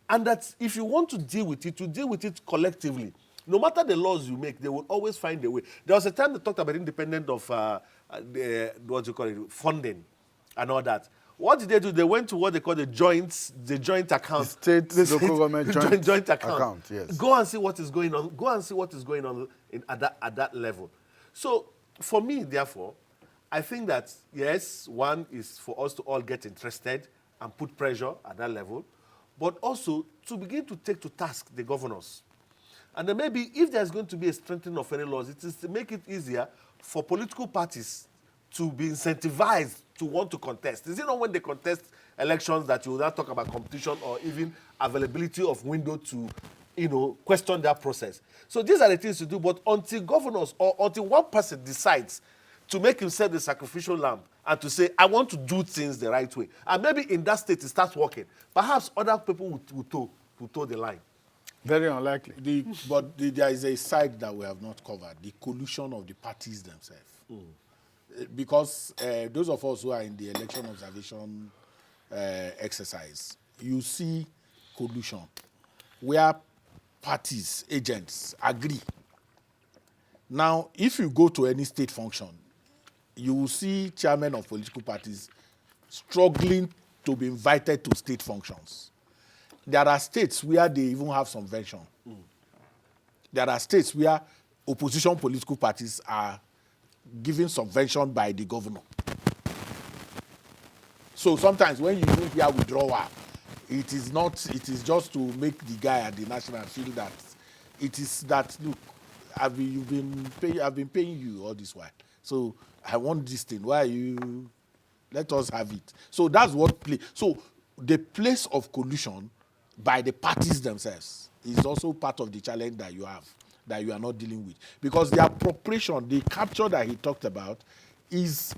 and that if you want to deal with it, you deal with it collectively. No matter the laws you make, they will always find a way. There was a time they talked about independent of funding and all that. What did they do? They went to what they call the joint account. Local government joint account. Yes. Go and see what is going on. Go and see what is going on at that level. So for me, therefore, I think that, yes, one is for us to all get interested and put pressure at that level, but also to begin to take to task the governors. And then maybe if there's going to be a strengthening of any laws, it is to make it easier for political parties to be incentivized to want to contest. Is it not when they contest elections that you will not talk about competition or even availability of window to, question that process? So these are the things to do, but until governors or until one person decides to make himself the sacrificial lamb and to say, I want to do things the right way, and maybe in that state it starts working, perhaps other people will toe the line. Very unlikely. But there is a side that we have not covered, the collusion of the parties themselves. Because those of us who are in the election observation exercise, you see collusion where parties, agents agree. Now, if you go to any state function, you will see chairmen of political parties struggling to be invited to state functions. There are states where they even have subvention. There are states where opposition political parties are given subvention by the governor. So sometimes when you do hear withdrawal, it is just to make the guy at the national feel that it is that, look, I've been paying you all this while. So I want this thing. Why are you? Let us have it. So that's what play. So the place of collusion by the parties themselves is also part of the challenge that you have, that you are not dealing with. Because the appropriation, the capture that he talked about is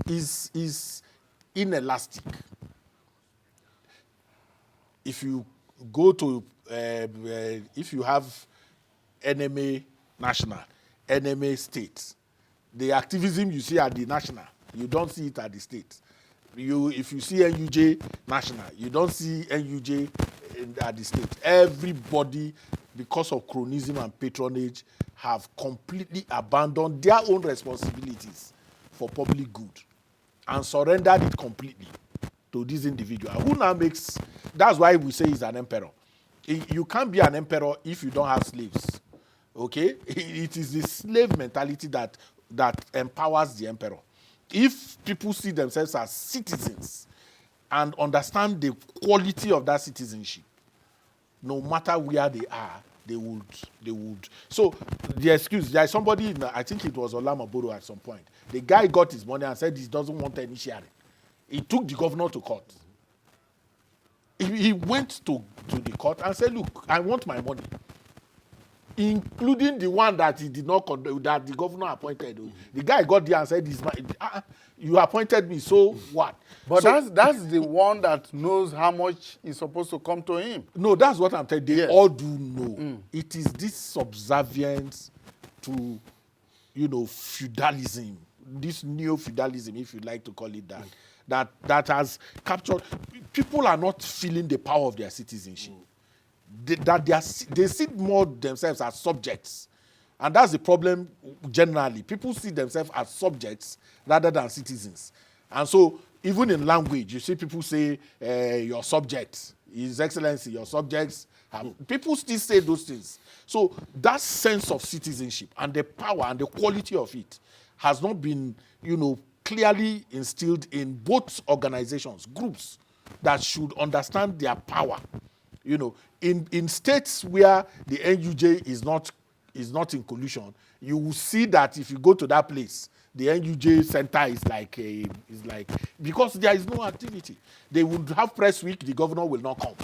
inelastic. If you go to, if you have NMA national, NMA state, the activism you see at the national, you don't see it at the state. If you see NUJ national, you don't see NUJ at the state. Everybody, because of cronyism and patronage, have completely abandoned their own responsibilities for public good and surrendered it completely to this individual who now makes. That's why we say he's an emperor. You can't be an emperor if you don't have slaves. Okay, it is the slave mentality that empowers the emperor. If people see themselves as citizens and understand the quality of that citizenship, no matter where they are, they would. So the excuse, there is somebody, I think it was Olamoboro at some point. The guy got his money and said he doesn't want any sharing. He took the governor to court. He went to the court and said, look, I want my money, including the one that he did not that the governor appointed. The guy got there and said, you appointed me, so what? But so, that's the one that knows how much is supposed to come to him. No, that's what I'm telling you. They all do know. It is this subservience to, feudalism, this neo-feudalism, if you like to call it that, that has captured. People are not feeling the power of their citizenship. They see more themselves as subjects. And that's the problem generally. People see themselves as subjects rather than citizens. And so even in language, you see people say, your subject. His Excellency, your subjects have... People still say those things. So that sense of citizenship and the power and the quality of it has not been, clearly instilled in both organizations, groups that should understand their power. In states where the NUJ is not in collusion, you will see that if you go to that place, the NUJ center is like because there is no activity. They would have press week, the governor will not come.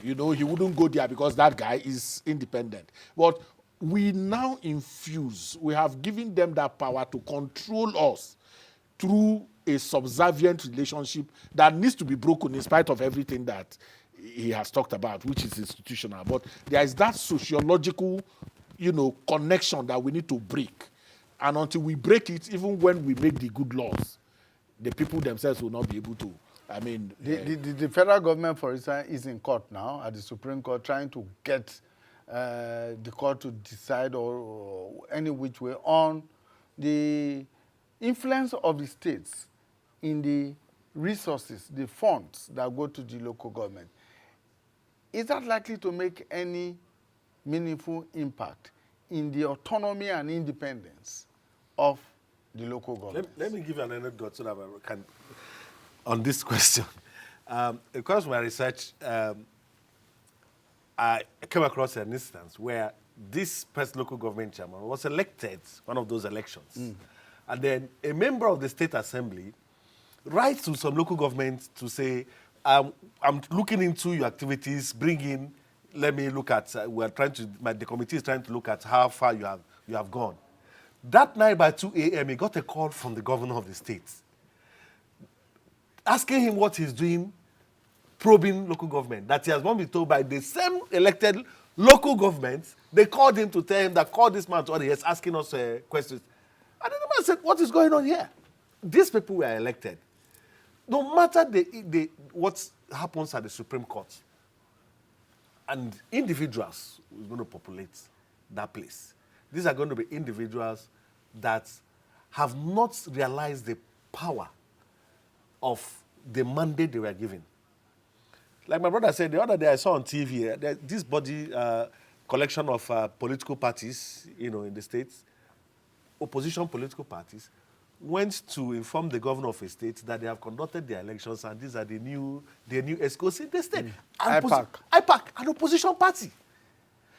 He wouldn't go there because that guy is independent. But we now we have given them that power to control us through a subservient relationship that needs to be broken in spite of everything that he has talked about, which is institutional. But there is that sociological, connection that we need to break. And until we break it, even when we make the good laws, the people themselves will not be able to. The federal government, for instance, is in court now at the Supreme Court trying to get the court to decide or any which way on the influence of the states in the resources, the funds that go to the local government. Is that likely to make any meaningful impact in the autonomy and independence of the local government? Let me give you an anecdote so that I can, on this question. Because of my research, I came across an instance where this first local government chairman was elected, one of those elections. And then a member of the state assembly writes to some local government to say, I'm looking into your activities, let me look at, the committee is trying to look at how far you have gone. That night by 2 a.m., he got a call from the governor of the state, asking him what he's doing, probing local government, that he has not been told by the same elected local government. They called him to tell him that call this man to order. He's asking us questions. And then the man said, what is going on here? These people were elected. No matter what happens at the Supreme Court, and individuals who are going to populate that place. These are going to be individuals that have not realized the power of the mandate they were given. Like my brother said, the other day I saw on TV, this body collection of political parties, in the states, opposition political parties, went to inform the governor of a state that they have conducted their elections and these are the new escorts in the state. IPAC, an opposition party.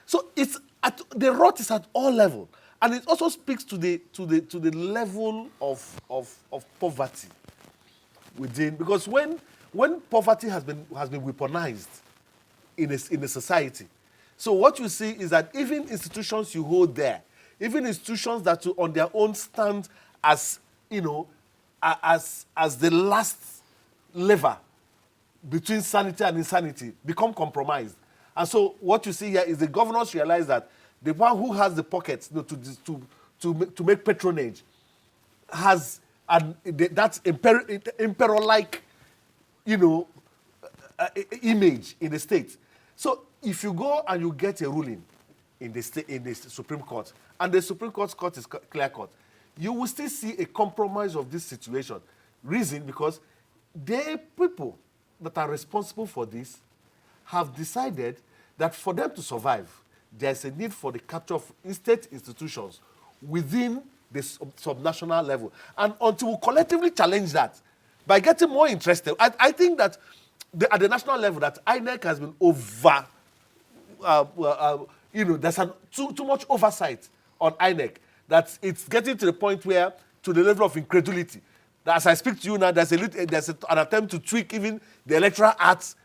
So the rot is at all levels, and it also speaks to the level of poverty within, because when poverty has been weaponized in a society, so what you see is that even institutions you hold there, even institutions that on their own stand as as the last lever between sanity and insanity, become compromised. And so what you see here is the governors realize that the one who has the pockets to make patronage has that emperor-like image in the state. So if you go and you get a ruling in the Supreme Court, and the Supreme Court is clear-cut, you will still see a compromise of this situation. Reason, because the people that are responsible for this have decided that for them to survive, there's a need for the capture of state institutions within the subnational level. And until we collectively challenge that, by getting more interested, I think that at the national level, that INEC has been over, there's too much oversight on INEC, that it's getting to the point where, to the level of incredulity, that as I speak to you now, there's an attempt to tweak even the electoral acts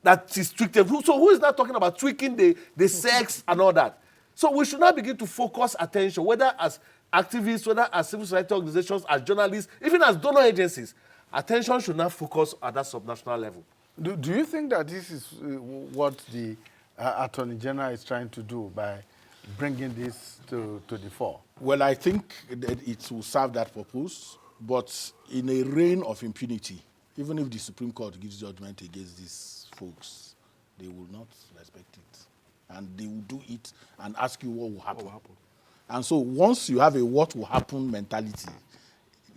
that is tweaked. So who is now talking about tweaking the Siecs and all that? So we should now begin to focus attention, whether as activists, whether as civil society organizations, as journalists, even as donor agencies. Attention should now focus at that subnational level. Do you think that this is what the Attorney General is trying to do by bringing this to the fore? Well, I think that it will serve that purpose, but in a reign of impunity, even if the Supreme Court gives judgment against these folks, they will not respect it. And they will do it and ask you what will happen. And so once you have a what will happen mentality,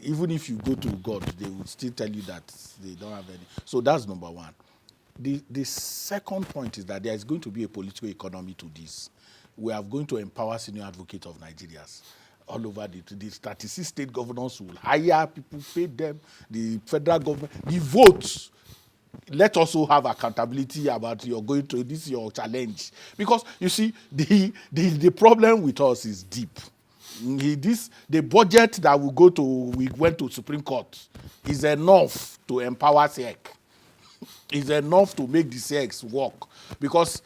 even if you go to God, they will still tell you that they don't have any. So that's number one. The second point is that there is going to be a political economy to this. We are going to empower senior advocates of Nigerians all over the 36 state governors will hire people, pay them, the federal government, the votes. Let us also have accountability about your going to this your challenge, because you see the problem with us is deep. The budget that we went to Supreme Court is enough to empower Siecs. Is enough to make the Siecs work, because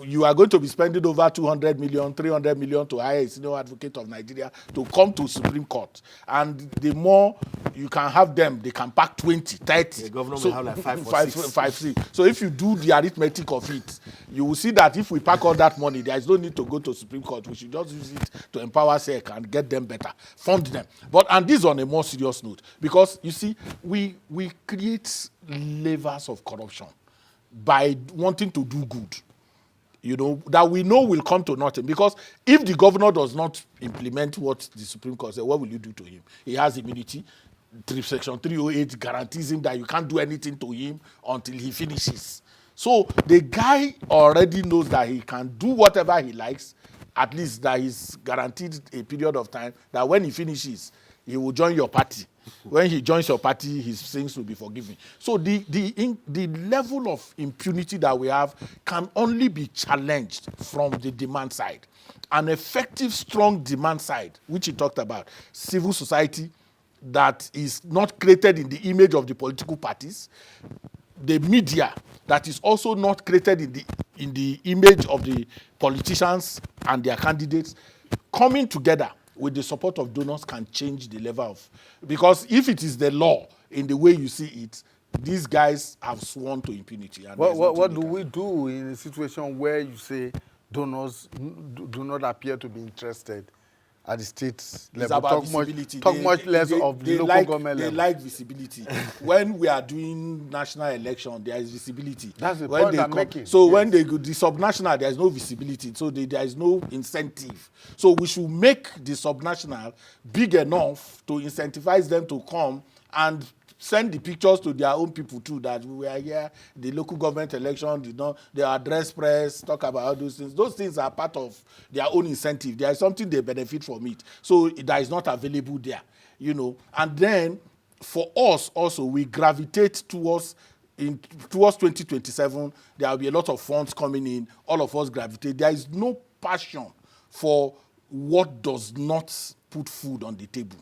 you are going to be spending over 200 million, 300 million to hire a senior advocate of Nigeria to come to Supreme Court. And the more you can have them, they can pack 20, 30. The governor will have like 5 or 6. So if you do the arithmetic of it, you will see that if we pack all that money, there is no need to go to Supreme Court. We should just use it to empower Siecs and get them better, fund them. And this on a more serious note, because you see, we create levers of corruption by wanting to do good, that we know will come to nothing. Because if the governor does not implement what the Supreme Court said, what will you do to him? He has immunity. Section 308 guarantees him that you can't do anything to him until he finishes. So the guy already knows that he can do whatever he likes, at least that he's guaranteed a period of time, that when he finishes, he will join your party. When he joins your party, his sins will be forgiven. So the level of impunity that we have can only be challenged from the demand side. An effective, strong demand side, which he talked about, civil society that is not created in the image of the political parties, the media that is also not created in the image of the politicians and their candidates, coming together with the support of donors can change the level of, because if it is the law in the way you see it, these guys have sworn to impunity. And what do we do in a situation where you say donors do not appear to be interested at the state level? It's about visibility. Talk much less of the local government level. They like visibility. When we are doing national election, there is visibility. That's the when point I'm making. So when they go the subnational, there is no visibility. So there is no incentive. So we should make the subnational big enough to incentivize them to come and send the pictures to their own people too, that we were here, the local government election, they address press, talk about all those things. Those things are part of their own incentive. There is something they benefit from it. So that is not available there, And then for us also, we gravitate towards 2027, there will be a lot of funds coming in. All of us gravitate. There is no passion for what does not put food on the table,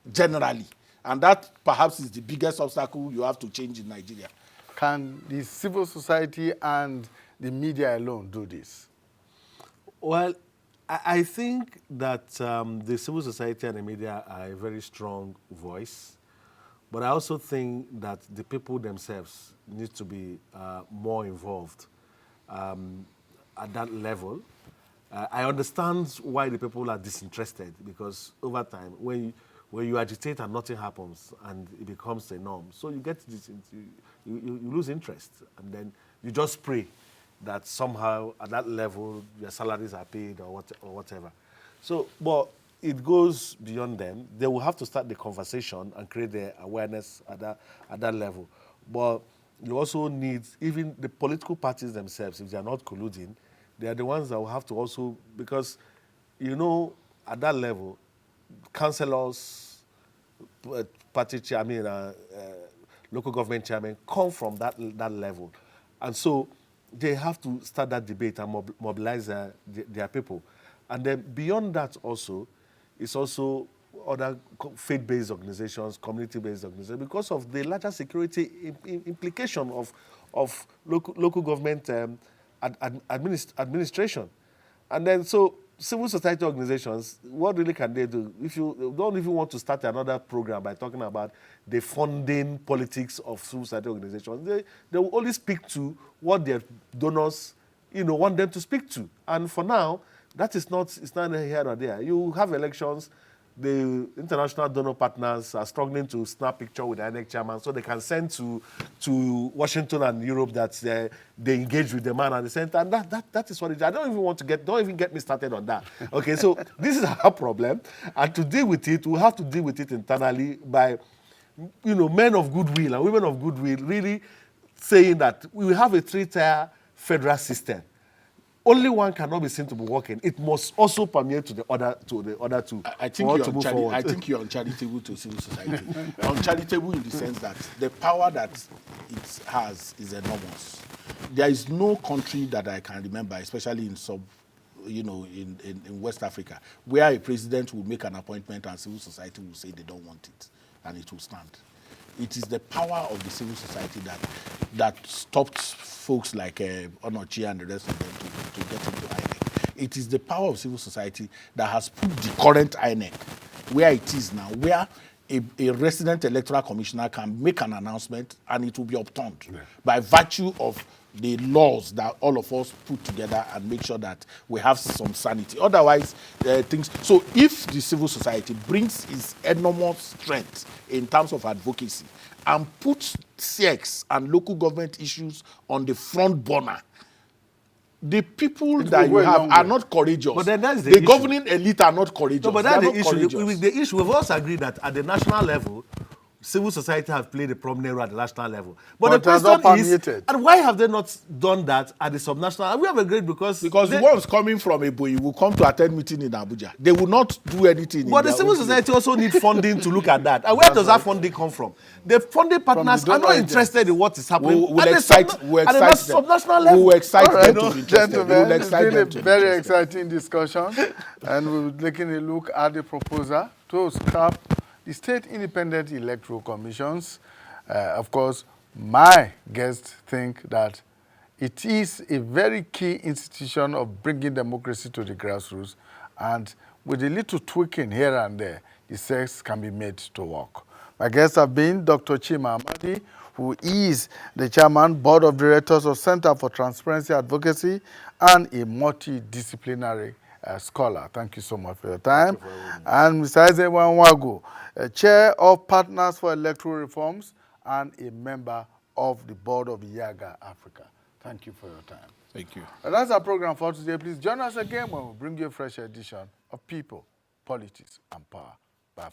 generally. And that perhaps is the biggest obstacle you have to change in Nigeria. Can the civil society and the media alone do this? Well, I think that the civil society and the media are a very strong voice. But I also think that the people themselves need to be more involved at that level. I understand why the people are disinterested, because over time, when you agitate and nothing happens and it becomes a norm, so you get this, you lose interest, and then you just pray that somehow at that level your salaries are paid or whatever. So, but it goes beyond them. They will have to start the conversation and create the awareness at that level. But you also need, even the political parties themselves, if they are not colluding, they are the ones that will have to also, because, at that level, councillors, party chairman, local government chairman come from that level. And so they have to start that debate and mobilize their people. And then beyond that also, it's also other faith-based organizations, community-based organizations, because of the larger security implication of local government administration. And then so civil society organizations, what really can they do? If you don't even want to start another program by talking about the funding politics of civil society organizations, they will only speak to what their donors, want them to speak to. And for now, it's not here or there. You have elections. The international donor partners are struggling to snap picture with the INEC chairman so they can send to Washington and Europe that they engage with the man at the center. And that is what it is. I don't even get me started on that. Okay, so this is our problem. And to deal with it, we'll have to deal with it internally by, men of goodwill and women of goodwill really saying that we will have a three-tier federal system. Only one cannot be seen to be working. It must also permeate to the other two. I think for you're us to move forward. I think you're uncharitable to civil society. Uncharitable in the sense that the power that it has is enormous. There is no country that I can remember, especially in in West Africa, where a president will make an appointment and civil society will say they don't want it, and it will stand. It is the power of the civil society that stopped folks like Onochi and the rest of them to get into INEC. It is the power of civil society that has put the current INEC where it is now, where a resident electoral commissioner can make an announcement and it will be upturned by virtue of the laws that all of us put together and make sure that we have some sanity. Otherwise, things. So if the civil society brings its enormous strength in terms of advocacy and puts Siecs and local government issues on the front burner, the people that you have are not courageous. But then that's the issue. Governing elite are not courageous. No, but that's the issue. Courageous. The issue, we've also agreed that at the national level, civil society have played a prominent role at the national level. But the question is, and why have they not done that at the subnational? We have agreed because the ones coming from Eboyi will come to attend meeting in Abuja. They will not do anything. But the civil society also need funding to look at that. And where does that funding come from? The funding partners are not interested in what is happening. We'll excite them. Subnational level. We'll excite them to be interested. Gentlemen, it's been a very exciting discussion, and we're taking a look at the proposal to scrap the State Independent Electoral Commissions. Of course, my guests think that it is a very key institution of bringing democracy to the grassroots, and with a little tweaking here and there, the Siecs can be made to work. My guests have been Dr. Chima Amadi, who is the Chairman, Board of Directors of Center for Transparency Advocacy, and a multidisciplinary scholar. Thank you so much for your time. And Mr. Ezewan Wagu, Chair of Partners for Electoral Reforms and a member of the Board of Yaga Africa. Thank you for your time. Thank you. And that's our program for today. Please join us again when we bring you a fresh edition of People, Politics, and Power. Bye.